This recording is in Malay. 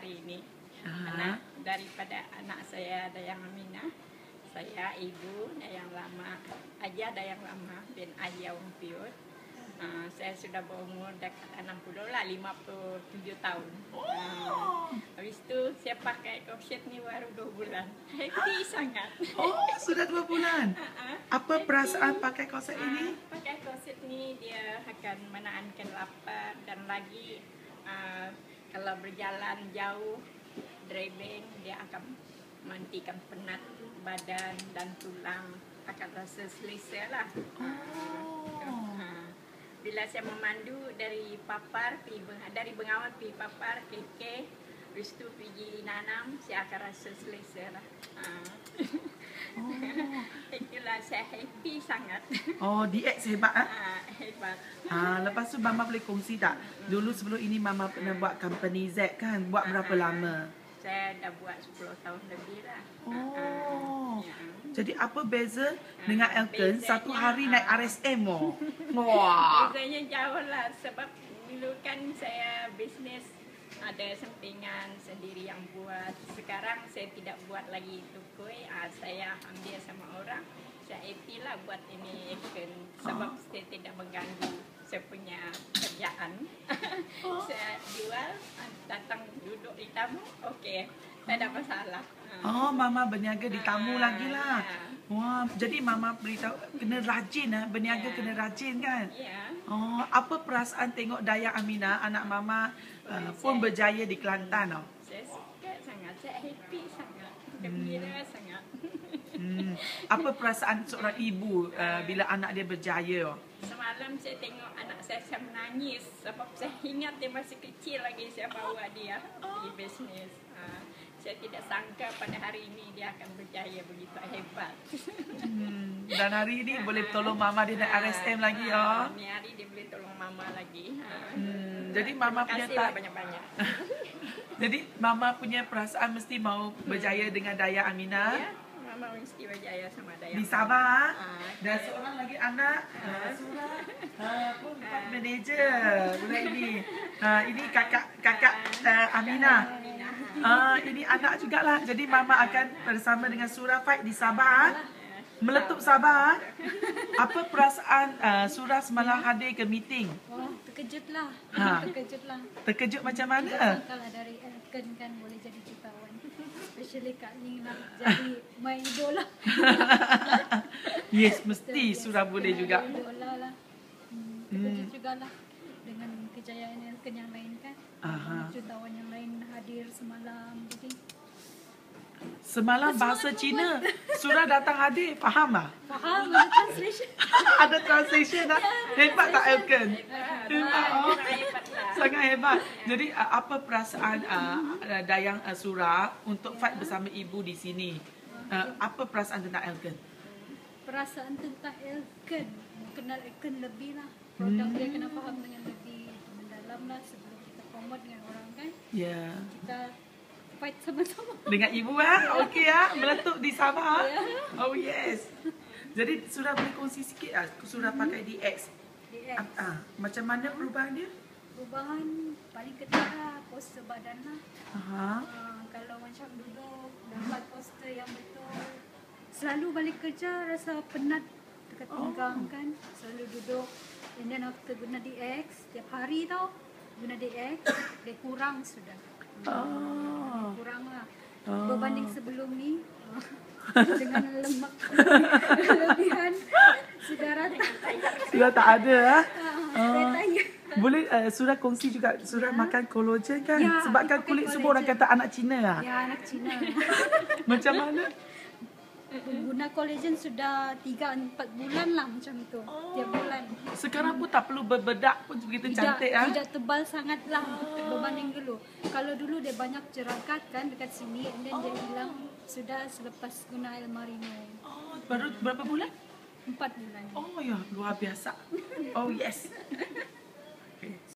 hari ini. Anak daripada anak saya Dayang Aminah, saya ibu Dayang Lama, Aja Dayang Lama bin Aja Wongpiut. Saya sudah berumur dekat 60 lah, 57 tahun. Habis itu saya pakai korset ni baru 2 bulan. Happy sangat. Oh, sudah 2 bulan. Apa perasaan pakai korset ini? Pakai korset ni dia akan menahankan lapar dan lagi kalau berjalan jauh driving dia akan menghentikan penat badan dan tulang, akan rasa selesa lah. Bila saya memandu dari Papar, dari Bengawan pergi Papar, KK, habis itu pergi Nanam, saya akan rasa selesa lah. Itulah saya happy sangat. Oh, DX hebat Hebat. Lepas tu Mama boleh kongsi tak? Dulu sebelum ini Mama pernah buat company Z kan? Buat berapa lama? Saya dah buat 10 tahun lebih lah. Jadi apa beza dengan Elkan satu hari naik RSM? Wah. Bezanya jauh lah sebab dulu kan saya bisnes ada sampingan sendiri yang buat. Sekarang saya tidak buat lagi tukui, saya ambil sama orang. Saya happy lah buat ini Elkan sebab saya tidak mengganggu saya punya kerjaan. Saya jual, datang duduk di tamu, okey, tak ada masalah. Mama berniaga di tamu lagi lah. Wah, jadi Mama beritahu kena rajin berniaga kena rajin kan? Apa perasaan tengok Dayang Aminah anak Mama pun berjaya di Kelantan? Saya suka sangat, saya happy sangat, gembira sangat. Apa perasaan seorang ibu bila anak dia berjaya? Semalam saya tengok anak saya menangis sebab saya ingat dia masih kecil lagi saya bawa dia di bisnes. Saya tidak sangka pada hari ini dia akan berjaya begitu hebat. Dan hari ini boleh tolong Mama dia naik RSM lagi Ni hari dia boleh tolong Mama lagi. Jadi Mama punya banyak-banyak. Jadi Mama punya perasaan mesti mau berjaya dengan Dayang Aminah. Ya, Mama mesti berjaya sama Dayang. Di Sabah. Dan seorang lagi anak Surah pun manager bulan ini. Ini kakak Aminah. Ini anak jugalah. Jadi Mama akan bersama dengan Surah fight di Sabah. Meletup Sabah. Apa perasaan Surah semalam hadir ke meeting? Terkejut lah. Terkejut macam mana? Kalau dari Elkan kan boleh jadi jutawan. Especially Kak Ning nak jadi my idola. Yes, mesti Surah boleh juga. Idola lah. Terkejut jugalah dengan kejayaan Elkan yang lain kan. Jutawan yang lain hadir semalam. Jadi semalam bahasa Cina. Surah datang hadir. Faham tak? faham ada translation. Ada translation tak? Hebat tak Elkan? Sangat hebat. Jadi apa perasaan Dayang Surah untuk fight bersama ibu di sini? Apa perasaan tentang Elkan? Perasaan tentang Elkan, kenal Elkan lebih lah. Produk dia kena faham dengan lebih mendalam lah sebelum kita promote dengan orang kan. Kita fight sama-sama. Dengan ibu okey meletup di Sabah. Oh yes. Jadi Surah boleh kongsi sikit Surah pakai DX. Macam mana perubahan dia? Perubahan paling ketara poster badan lah. Kalau macam duduk dapat poster yang betul, selalu balik kerja rasa penat dekat pinggang kan, selalu duduk. And then after guna DX tiap hari tau guna DX dia kurang sudah. Kurang lah berbanding sebelum ni. Dengan lemak kelebihan sudah tak ada tanya. Boleh Surah kongsi juga Surah makan collagen kan? Sebabkan kulit semua orang kata anak Cina anak Cina. Macam mana? Guna collagen sudah 3-4 bulan lah macam tu. Tiap bulan. Sekarang pun tak perlu berbedak pun begitu cantik Tidak tebal sangat lah berbanding dulu. Kalau dulu dia banyak jeragat kan dekat sini, and then dia hilang sudah selepas guna El Marino. Baru berapa bulan? 4 bulan. Oh ya, luar biasa. Oh yes.